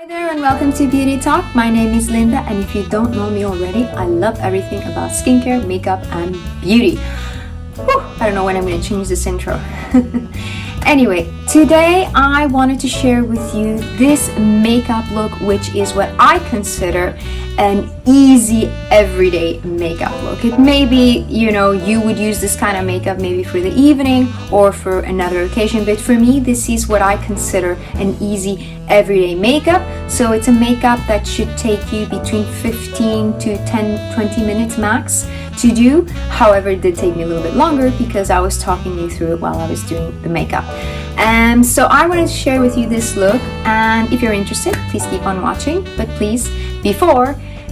Hi there and welcome to Beauty Talk. My name is Linda, and if you don't know me already, I love everything about skincare, makeup and beauty. Whew, I don't know when I'm going to change this intro. Anyway, today I wanted to share with you this makeup look, which is what I consider an easy everyday makeup look. It may be, you would use this kind of makeup maybe for the evening or for another occasion, but for me, this is what I consider an easy everyday makeup. So it's a makeup that should take you between 15 to 20 minutes max to do. However, it did take me a little bit longer because I was talking you through it while I was doing the makeup. And so I wanted to share with you this look, and if you're interested, please keep on watching. But please,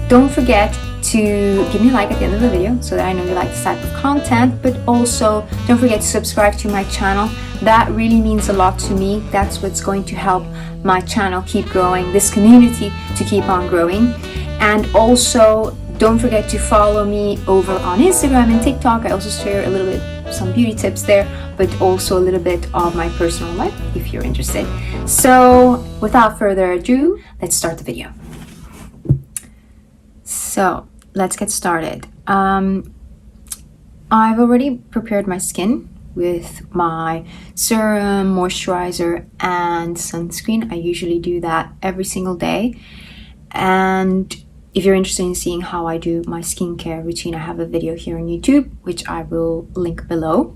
don't forget to give me a like at the end of the video so that I know you like this type of content, but also don't forget to subscribe to my channel. That really means a lot to me. That's what's going to help my channel keep growing, this community to keep on growing. And also don't forget to follow me over on Instagram and TikTok. I also share a little bit some beauty tips there, but also a little bit of my personal life if you're interested. So without further ado, let's start the video. So let's get started. I've already prepared my skin with my serum, moisturizer, and sunscreen. I usually do that every single day. And if you're interested in seeing how I do my skincare routine, I have a video here on YouTube, which I will link below.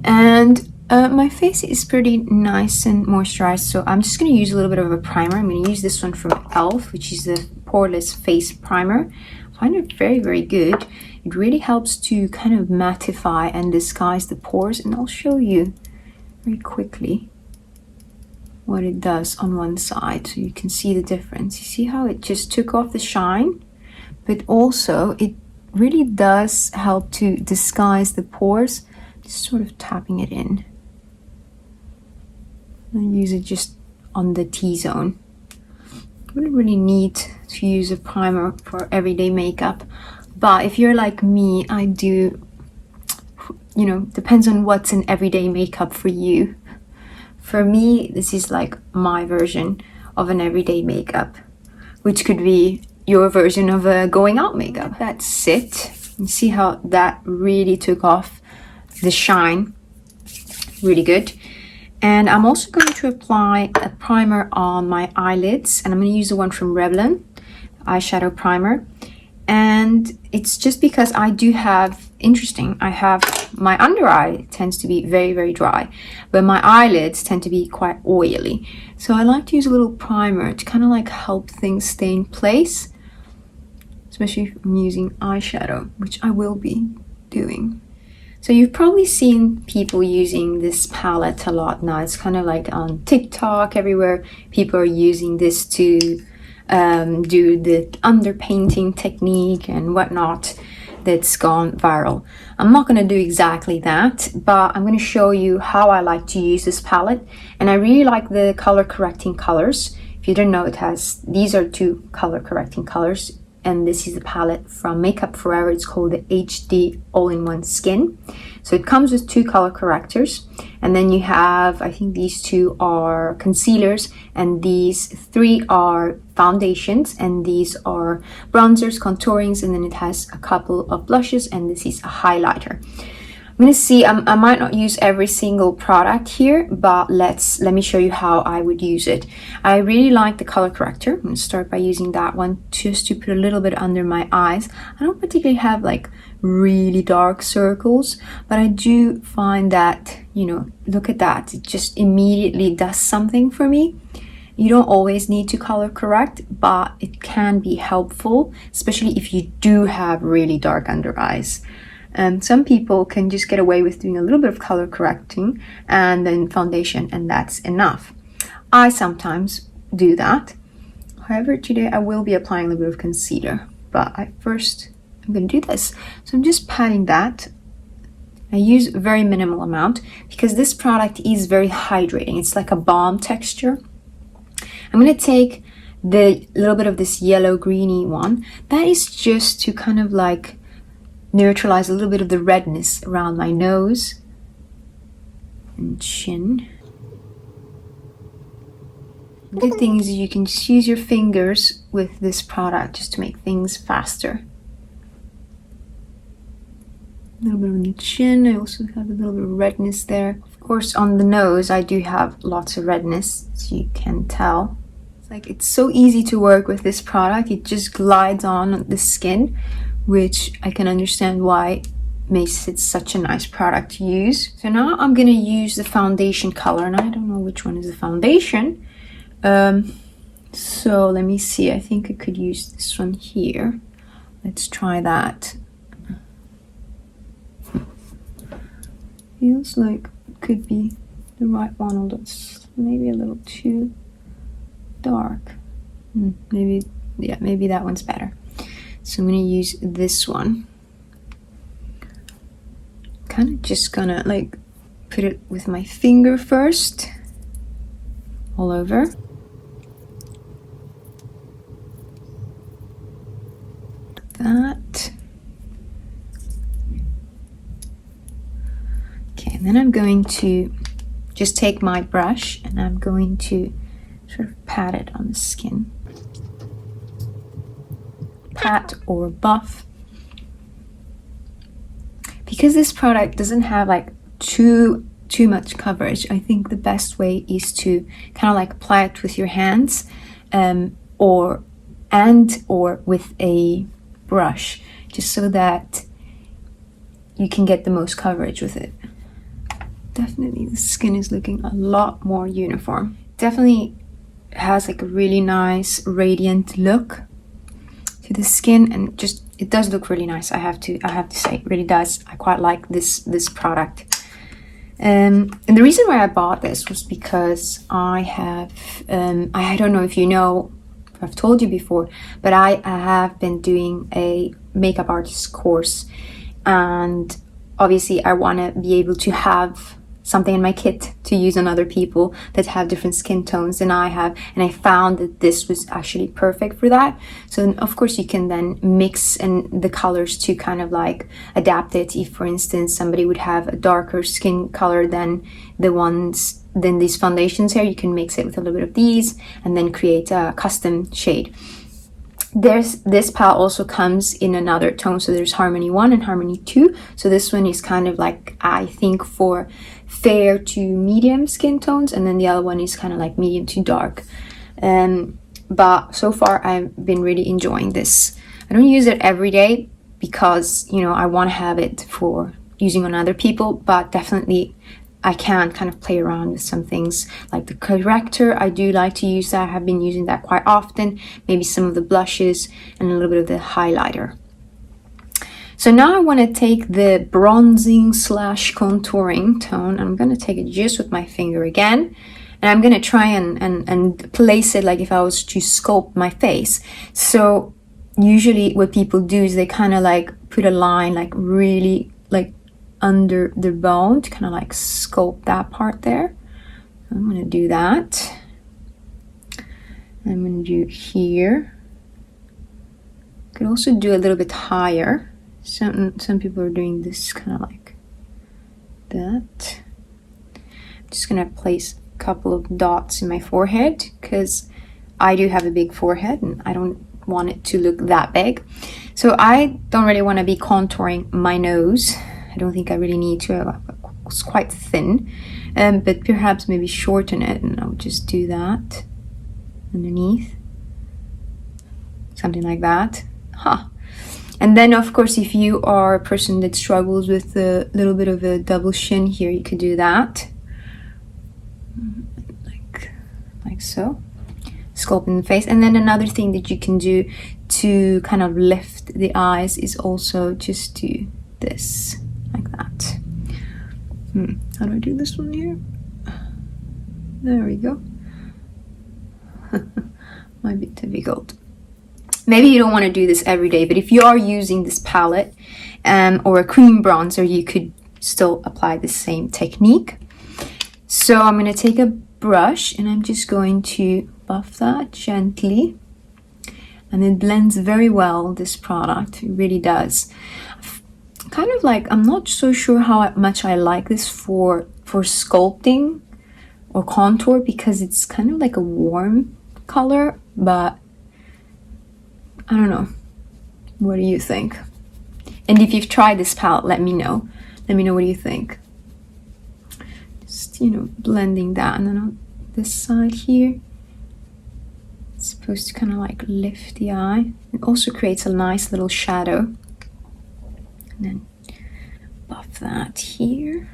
And my face is pretty nice and moisturized, so I'm just going to use a little bit of a primer. I'm going to use this one from e.l.f., which is the Poreless Face Primer. I find it very, very good. It really helps to kind of mattify and disguise the pores, and I'll show you very quickly what it does on one side so you can see the difference. You see how it just took off the shine, but also it really does help to disguise the pores. Just sort of tapping it in. I use it just on the T-zone. Wouldn't really need to use a primer for everyday makeup, but if you're like me, I do, depends on what's an everyday makeup for you. For me, this is like my version of an everyday makeup, which could be your version of a going out makeup. That's it. You see how that really took off the shine. Really good. And I'm also going to apply a primer on my eyelids, and I'm going to use the one from Revlon, Eyeshadow Primer. And it's just because I have my under eye tends to be very, very dry, but my eyelids tend to be quite oily. So I like to use a little primer to kind of like help things stay in place, especially if I'm using eyeshadow, which I will be doing. So you've probably seen people using this palette a lot now. It's kind of like on TikTok, everywhere. People are using this to do the underpainting technique and whatnot that's gone viral. I'm not going to do exactly that, but I'm going to show you how I like to use this palette. And I really like the color correcting colors. If you didn't know, these are two color correcting colors. And this is the palette from Makeup Forever. It's called the HD All-in-One Skin. So it comes with two color correctors, and then you have, I think these two are concealers, and these three are foundations, and these are bronzers, contourings, and then it has a couple of blushes, and this is a highlighter. I'm going to see, I might not use every single product here, but let me show you how I would use it. I really like the color corrector. I'm going to start by using that one just to put a little bit under my eyes. I don't particularly have like really dark circles, but I do find that, look at that. It just immediately does something for me. You don't always need to color correct, but it can be helpful, especially if you do have really dark under eyes. Some people can just get away with doing a little bit of color correcting and then foundation, and that's enough. I sometimes do that. However, today I will be applying a little bit of concealer, but I'm going to do this. So I'm just patting that. I use a very minimal amount because this product is very hydrating. It's like a balm texture. I'm going to take the little bit of this yellow greeny one. That is just to kind of like neutralize a little bit of the redness around my nose and chin. The good thing is you can just use your fingers with this product just to make things faster. A little bit on the chin. I also have a little bit of redness there. Of course, on the nose, I do have lots of redness, as you can tell. It's so easy to work with this product. It just glides on the skin, which I can understand why makes it such a nice product to use. So now I'm gonna use the foundation color, and I don't know which one is the foundation. So let me see. I think I could use this one here. Let's try that. Feels like it could be the right one, although it's maybe a little too dark. Maybe that one's better. So I'm gonna use this one. Kind of just gonna put it with my finger first, all over. That. Okay, and then I'm going to just take my brush and I'm going to sort of pat it on the skin. Pat or buff. Because this product doesn't have too much coverage, I think the best way is to kind of apply it with your hands, or with a brush, just so that you can get the most coverage with it. Definitely the skin is looking a lot more uniform. Definitely has a really nice radiant look to the skin, and just it does look really nice. I have to say, it really does. I quite like this product. And the reason why I bought this was because I have I don't know if you know, if I've told you before, but I have been doing a makeup artist course, and obviously I want to be able to have something in my kit to use on other people that have different skin tones than I have, and I found that this was actually perfect for that. So of course you can then mix and the colors to kind of adapt it. If for instance somebody would have a darker skin color than these foundations here, you can mix it with a little bit of these and then create a custom shade. This palette also comes in another tone, so there's Harmony 1 and Harmony 2. So this one is kind of I think for fair to medium skin tones, and then the other one is kind of medium to dark. But so far I've been really enjoying this. I don't use it every day because I want to have it for using on other people, but definitely I can kind of play around with some things like the corrector. I do like to use that. I have been using that quite often. Maybe some of the blushes and a little bit of the highlighter. So now I want to take the bronzing / contouring tone. I'm going to take it just with my finger again. And I'm going to try and place it like if I was to sculpt my face. So usually what people do is they kind of put a line really under the bone to kind of sculpt that part there. I'm going to do that. I'm going to do here. Could also do a little bit higher. Some people are doing this kind of that. I'm just going to place a couple of dots in my forehead because I do have a big forehead and I don't want it to look that big. So I don't really want to be contouring my nose. I don't think I really need to. It's quite thin, but perhaps maybe shorten it, and I'll just do that underneath, something like that. And then of course if you are a person that struggles with a little bit of a double chin here, you could do that like so, sculpting the face. And then another thing that you can do to kind of lift the eyes is also just do this like that. How do I do this one here? There we go. Might be difficult. Maybe you don't want to do this every day, but if you are using this palette or a cream bronzer, you could still apply the same technique. So I'm going to take a brush and I'm just going to buff that gently, and it blends very well, this product. It really does. Kind of I'm not so sure how much I like this for sculpting or contour because it's kind of like a warm color, but I don't know. What do you think? And if you've tried this palette, let me know. Let me know what you think. Just, you know, blending that, and then on this side here, it's supposed to kind of like lift the eye. It also creates a nice little shadow. And then buff that here.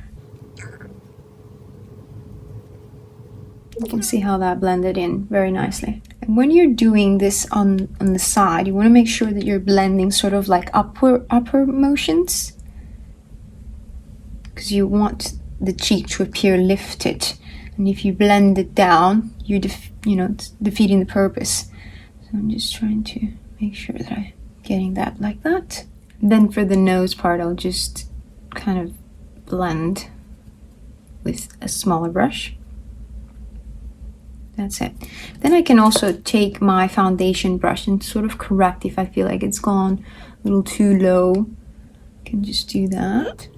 You can see how that blended in very nicely. And when you're doing this on the side, you want to make sure that you're blending sort of like upper motions, because you want the cheek to appear lifted. And if you blend it down, you're defeating the purpose. So I'm just trying to make sure that I'm getting that like that. Then for the nose part, I'll just kind of blend with a smaller brush. That's it. Then I can also take my foundation brush and sort of correct if I feel like it's gone a little too low. I can just do that.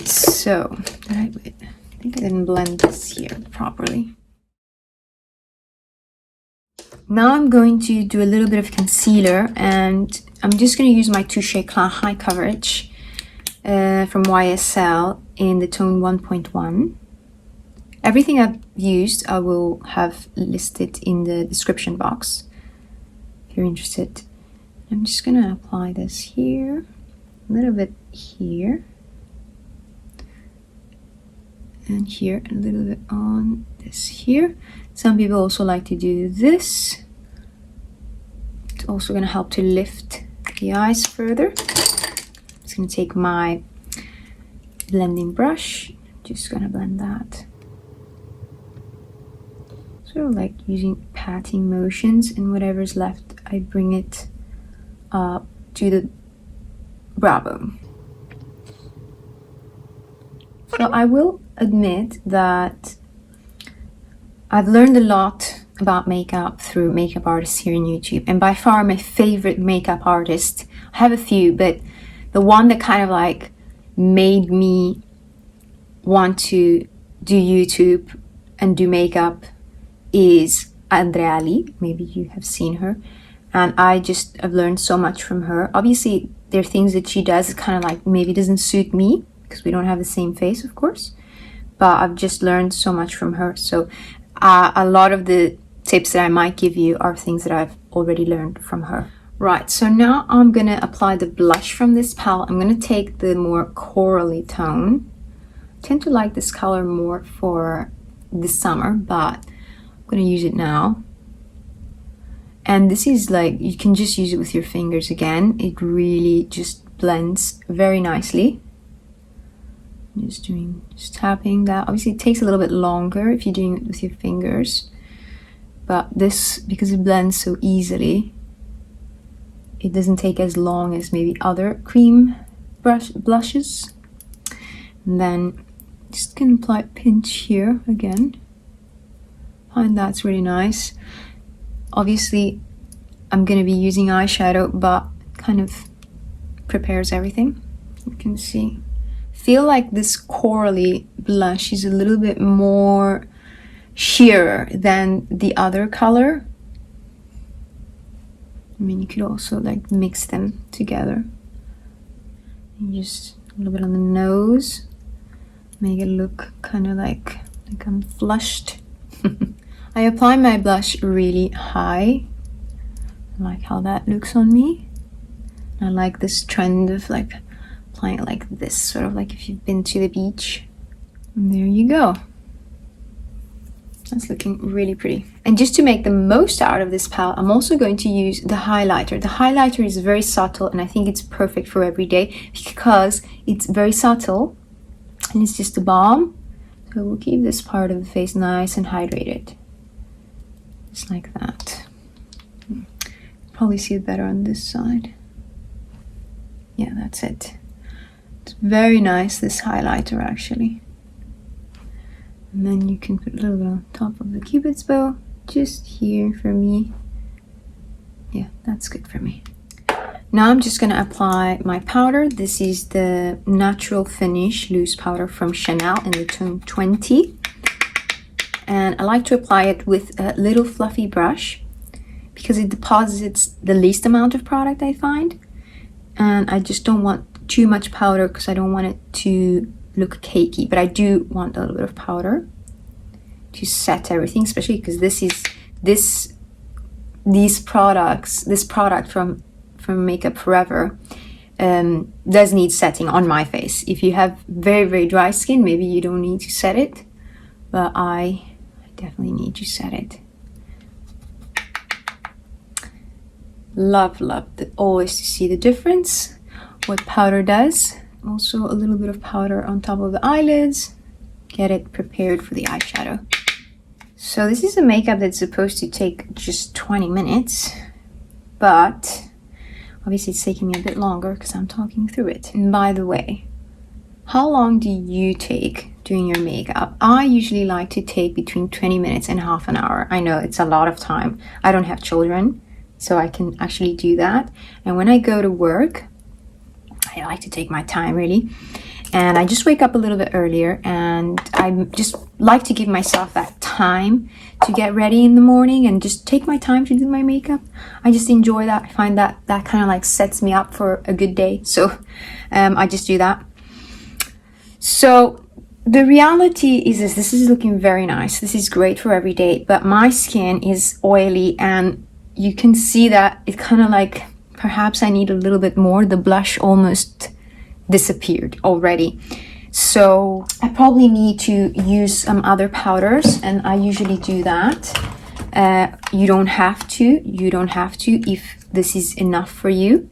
So, I think I didn't blend this here properly. Now I'm going to do a little bit of concealer, and I'm just going to use my Touche Eclat High Coverage from YSL in the tone 1.1. Everything I've used I will have listed in the description box if you're interested. I'm just going to apply this here, a little bit here, and here, a little bit on this here. Some people also like to do this. It's also going to help to lift the eyes further. I'm just going to take my blending brush, just going to blend that. Sort of like using patting motions, and whatever's left, I bring it up to the brow bone. So I will admit that I've learned a lot about makeup through makeup artists here on YouTube, and by far my favorite makeup artist, I have a few, but the one that kind of like made me want to do YouTube and do makeup is Andrea Lee. Maybe you have seen her, and I've learned so much from her. Obviously there are things that she does that kind of like maybe doesn't suit me because we don't have the same face, of course, but I've just learned so much from her. So a lot of the tips that I might give you are things that I've already learned from her. Right, so now I'm gonna apply the blush from this palette. I'm gonna take the more corally tone. I tend to like this color more for the summer, but I'm gonna use it now. And this is like, you can just use it with your fingers again. It really just blends very nicely. Just tapping that. Obviously it takes a little bit longer if you're doing it with your fingers, but this, because it blends so easily, it doesn't take as long as maybe other cream blushes. And then just gonna apply a pinch here again. Find that's really nice. Obviously I'm gonna be using eyeshadow, but kind of prepares everything. You can see. Feel like this corally blush is a little bit more sheerer than the other color. I mean, you could also like mix them together. And just a little bit on the nose, make it look kind of like I'm flushed. I apply my blush really high. I like how that looks on me. I like this trend of like applying it like this, sort of like if you've been to the beach. And there you go. That's looking really pretty. And just to make the most out of this palette, I'm also going to use the highlighter. The highlighter is very subtle, and I think it's perfect for every day because it's very subtle and it's just a balm. So we'll keep this part of the face nice and hydrated. Just like that. Probably see it better on this side. Yeah, that's it. It's very nice, this highlighter actually. And then you can put a little bit on top of the Cupid's bow, just here for me. Yeah, that's good for me. Now I'm just going to apply my powder. This is the Natural Finish Loose Powder from Chanel in the tone 20. And I like to apply it with a little fluffy brush because it deposits the least amount of product, I find. And I just don't want too much powder because I don't want it to look cakey. But I do want a little bit of powder to set everything, especially because this product from Makeup Forever does need setting on my face. If you have very, very dry skin, maybe you don't need to set it, but I definitely need to set it. Love always to see the difference, what powder does. Also a little bit of powder on top of the eyelids, get it prepared for the eyeshadow. So this is a makeup that's supposed to take just 20 minutes, but obviously it's taking me a bit longer because I'm talking through it. And by the way, how long do you take doing your makeup? I usually like to take between 20 minutes and half an hour. I know it's a lot of time. I don't have children, so I can actually do that. And when I go to work, I like to take my time really. And I just wake up a little bit earlier, and I just like to give myself that time to get ready in the morning and just take my time to do my makeup. I just enjoy that. I find that kind of like sets me up for a good day. So I just do that. So the reality is this is looking very nice. This is great for every day, but my skin is oily, and you can see that it kind of like, perhaps I need a little bit more. The blush almost disappeared already. So I probably need to use some other powders, and I usually do that. You don't have to if this is enough for you.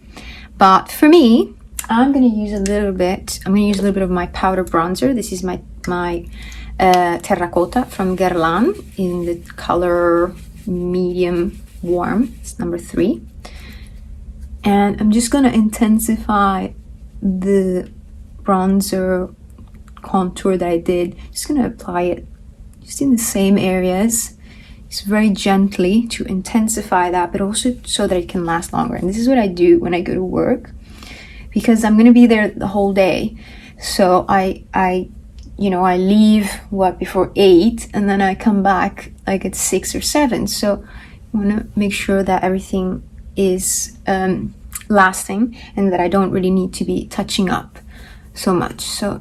But for me, I'm going to use a little bit of my powder bronzer. This is my Terracotta from Guerlain in the color medium warm. It's number 3. And I'm just going to intensify the bronzer contour that I did. Just going to apply it just in the same areas, just very gently to intensify that, but also so that it can last longer. And this is what I do when I go to work, because I'm going to be there the whole day. So I leave before 8, and then I come back like at 6 or 7. So I want to make sure that everything is lasting and that I don't really need to be touching up so much. So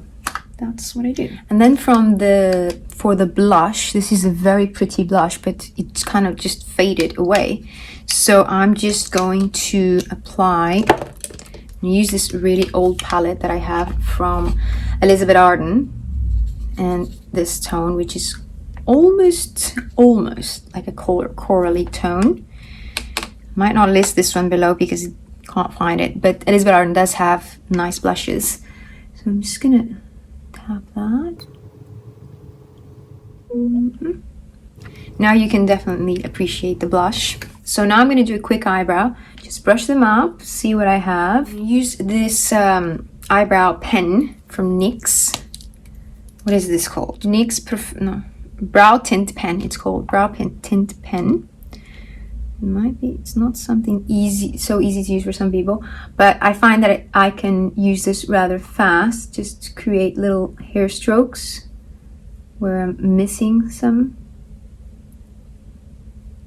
that's what I do. And then for the blush, this is a very pretty blush, but it's kind of just faded away. So I'm just going to apply and use this really old palette that I have from Elizabeth Arden, and this tone, which is almost like a corally tone. Might not list this one below because can't find it, but Elizabeth Arden does have nice blushes. So I'm just gonna tap that. Now you can definitely appreciate the blush. So now I'm gonna do a quick eyebrow. Just brush them up, see what I have. Use this eyebrow pen from NYX. What is this called? NYX Brow Tint Pen. It's called Brow Tint Pen. It's not something so easy to use for some people, but I find that I can use this rather fast just to create little hair strokes where I'm missing some.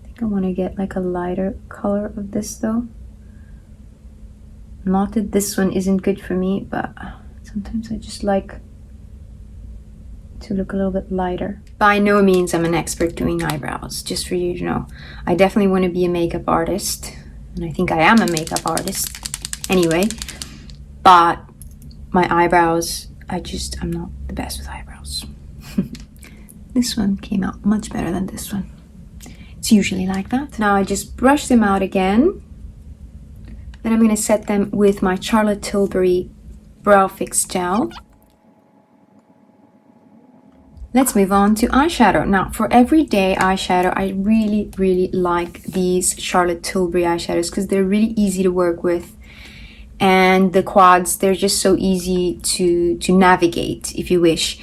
I think I want to get like a lighter color of this though. Not that this one isn't good for me, but sometimes I just like to look a little bit lighter. By no means I'm an expert doing eyebrows, just for you to know. I definitely want to be a makeup artist, and I think I am a makeup artist anyway, but my eyebrows, I'm not the best with eyebrows. This one came out much better than this one. It's usually like that. Now I just brush them out again. Then I'm going to set them with my Charlotte Tilbury Brow Fix Gel. Let's move on to eyeshadow. Now, for everyday eyeshadow, I really, really like these Charlotte Tilbury eyeshadows because they're really easy to work with. And the quads, they're just so easy to navigate, if you wish.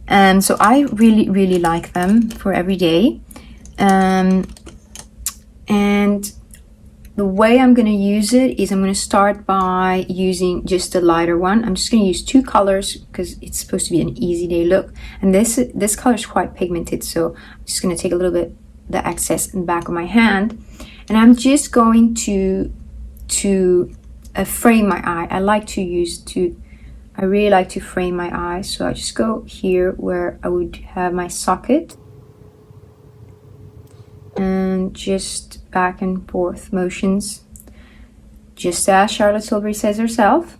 So I really, really like them for every day. And The way I'm going to use it is I'm going to start by using just the lighter one. I'm just going to use 2 colors because it's supposed to be an easy day look. And this color is quite pigmented, so I'm just going to take a little bit the excess in the back of my hand. And I'm just going to frame my eye. I really like to frame my eye. So I just go here where I would have my socket. And just back and forth motions, just as Charlotte Tilbury says herself.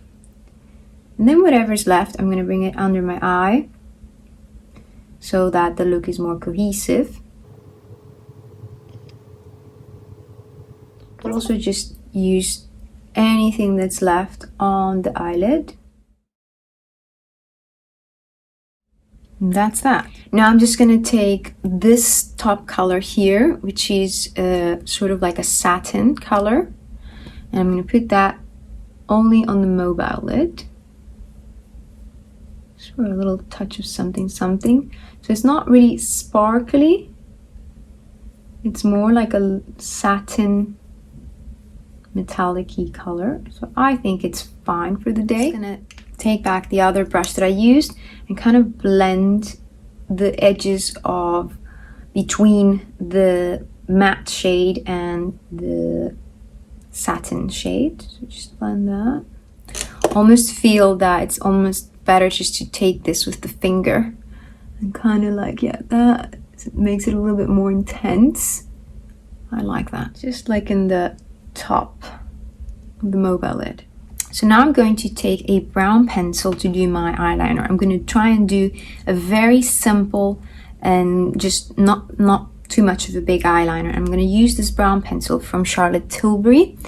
And then whatever's left, I'm going to bring it under my eye so that the look is more cohesive. But also just use anything that's left on the eyelid. And that's that. Now I'm just going to take this top color here, which is sort of like a satin color, and I'm going to put that only on the mobile lid. Just for a little touch of something. So it's not really sparkly. It's more like a satin metallic-y color. So I think it's fine for the day. I'm going to take back the other brush that I used and kind of blend the edges of between the matte shade and the satin shade. So just blend that. Almost feel that it's almost better just to take this with the finger and kind of like, yeah, that it makes it a little bit more intense. I like that. Just like in the top of the mobile lid. So now I'm going to take a brown pencil to do my eyeliner. I'm going to try and do a very simple and just not too much of a big eyeliner. I'm going to use this brown pencil from Charlotte Tilbury.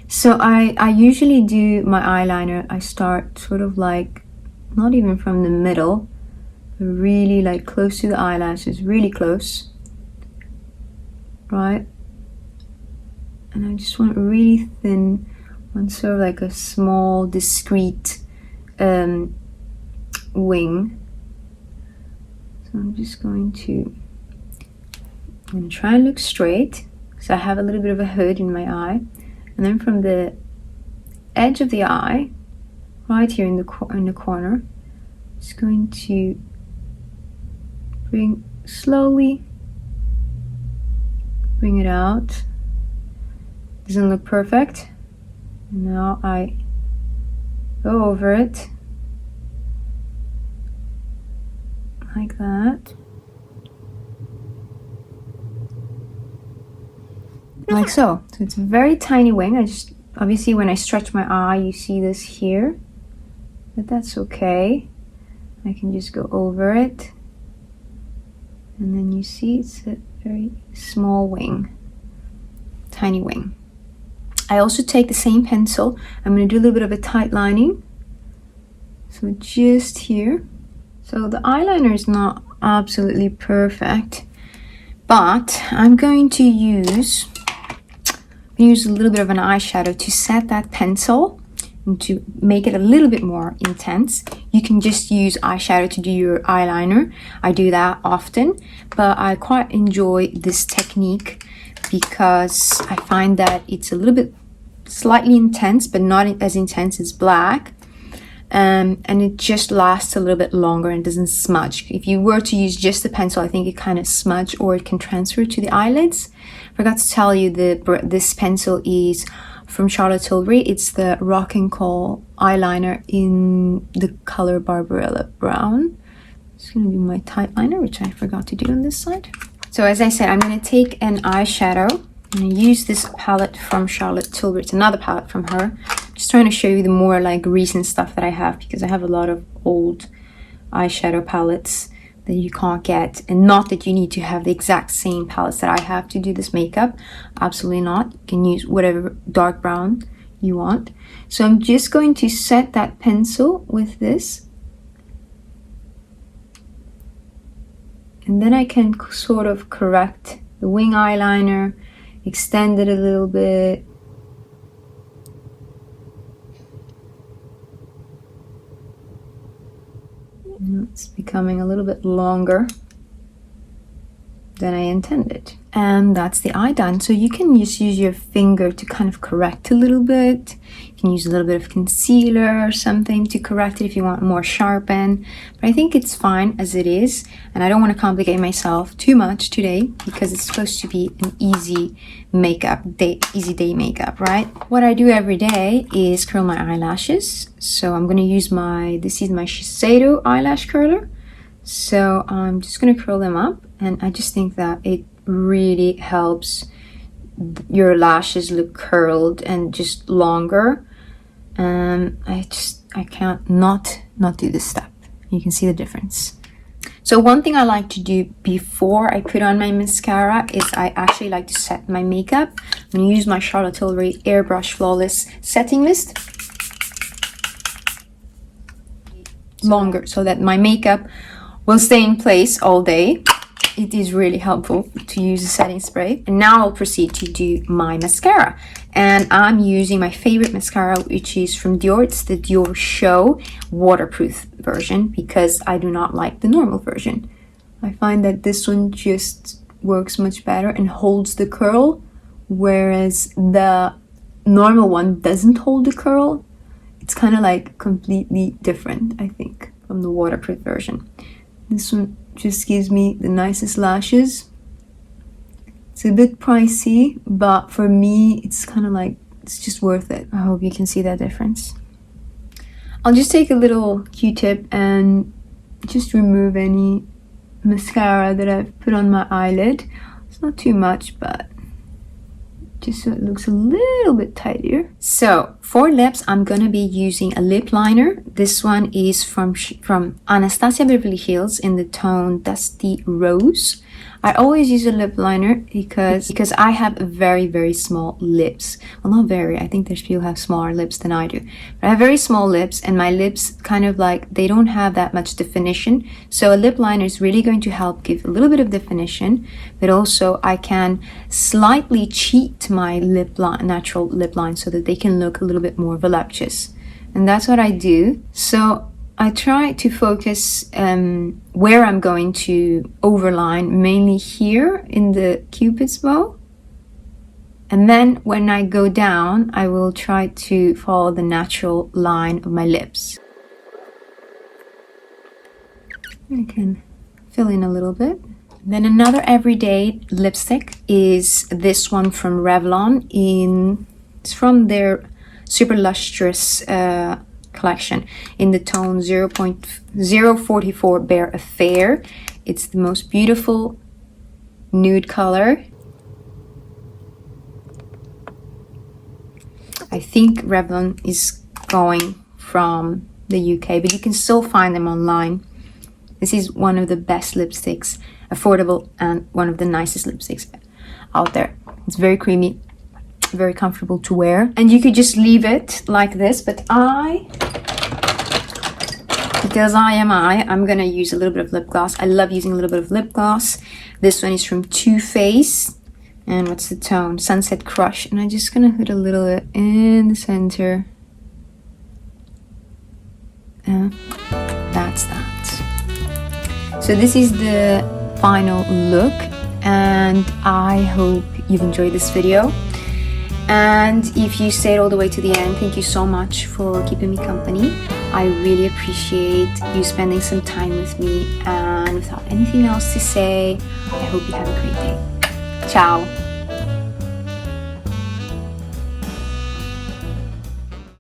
So I usually do my eyeliner, I start sort of like, not even from the middle, but really like close to the eyelashes, really close, right? And I just want really thin, on sort of like a small discreet wing. So I'm just going to try and look straight, so I have a little bit of a hood in my eye, and then from the edge of the eye, right here in the corner, just going to slowly bring it out. Doesn't look perfect. Now I go over it like that, like so. So it's a very tiny wing. I just, obviously when I stretch my eye you see this here, but that's okay. I can just go over it, and then you see it's a very small wing, tiny wing. I also take the same pencil. I'm going to do a little bit of a tight lining. So just here. So the eyeliner is not absolutely perfect, but I'm going to use a little bit of an eyeshadow to set that pencil and to make it a little bit more intense. You can just use eyeshadow to do your eyeliner. I do that often, but I quite enjoy this technique because I find that it's a little bit slightly intense, but not as intense as black, and it just lasts a little bit longer and doesn't smudge. If you were to use just the pencil, I think it kind of smudge, or it can transfer to the eyelids. Forgot to tell you that this pencil is from Charlotte Tilbury. It's the Rock and Call eyeliner in the color Barbarella Brown. Just gonna do my tight liner, which I forgot to do on this side. So as I said, I'm going to take an eyeshadow. I'm going to use this palette from Charlotte Tilbury. It's another palette from her. Just trying to show you the more like recent stuff that I have, because I have a lot of old eyeshadow palettes that you can't get. And not that you need to have the exact same palettes that I have to do this makeup. Absolutely not. You can use whatever dark brown you want. So I'm just going to set that pencil with this. And then I can sort of correct the wing eyeliner, extend it a little bit. It's becoming a little bit longer. than I intended. And that's the eye done. So you can just use your finger to kind of correct a little bit. You can use a little bit of concealer or something to correct it if you want more sharpen. But I think it's fine as it is. And I don't want to complicate myself too much today because it's supposed to be an easy easy day makeup, right? What I do every day is curl my eyelashes. So I'm going to use this is my Shiseido eyelash curler. So I'm just going to curl them up, and I just think that it really helps your lashes look curled and just longer. I can't not do this step. You can see the difference. So one thing I like to do before I put on my mascara is I actually like to set my makeup. I'm going to use my Charlotte Tilbury Airbrush Flawless Setting Mist longer so that my makeup will stay in place all day. It is really helpful to use a setting spray. And now I'll proceed to do my mascara. And I'm using my favorite mascara, which is from Dior. It's the Dior Show waterproof version because I do not like the normal version. I find that this one just works much better and holds the curl, whereas the normal one doesn't hold the curl. It's kind of like completely different, I think, from the waterproof version. This one just gives me the nicest lashes. It's a bit pricey, but for me, it's kind of like, it's just worth it. I hope you can see that difference. I'll just take a little Q-tip and just remove any mascara that I've put on my eyelid. It's not too much, but just so it looks a little bit tidier. So for lips, I'm gonna be using a lip liner. This one is from Anastasia Beverly Hills in the tone Dusty Rose. I always use a lip liner because I have very, very small lips. Well, not very. I think there's people who have smaller lips than I do. But I have very small lips, and my lips kind of like, they don't have that much definition. So a lip liner is really going to help give a little bit of definition, but also I can slightly cheat my natural lip line so that they can look a little bit more voluptuous. And that's what I do. So I try to focus where I'm going to overline, mainly here in the Cupid's bow. And then when I go down, I will try to follow the natural line of my lips. I can fill in a little bit. Then another everyday lipstick is this one from Revlon. It's from their Super Lustrous collection in the tone 0.044 Bare Affair. It's the most beautiful nude color. I think Revlon is going from the UK, but you can still find them online. This is one of the best lipsticks, affordable, and one of the nicest lipsticks out there. It's very creamy, very comfortable to wear, and you could just leave it like this, but because I'm gonna use a little bit of lip gloss. I love using a little bit of lip gloss. This one is from Too Faced, and what's the tone? Sunset Crush. And I'm just gonna put a little bit in the center. That's that. So this is the final look, and I hope you've enjoyed this video. And if you stayed all the way to the end, thank you so much for keeping me company. I really appreciate you spending some time with me. And without anything else to say, I hope you have a great day. Ciao!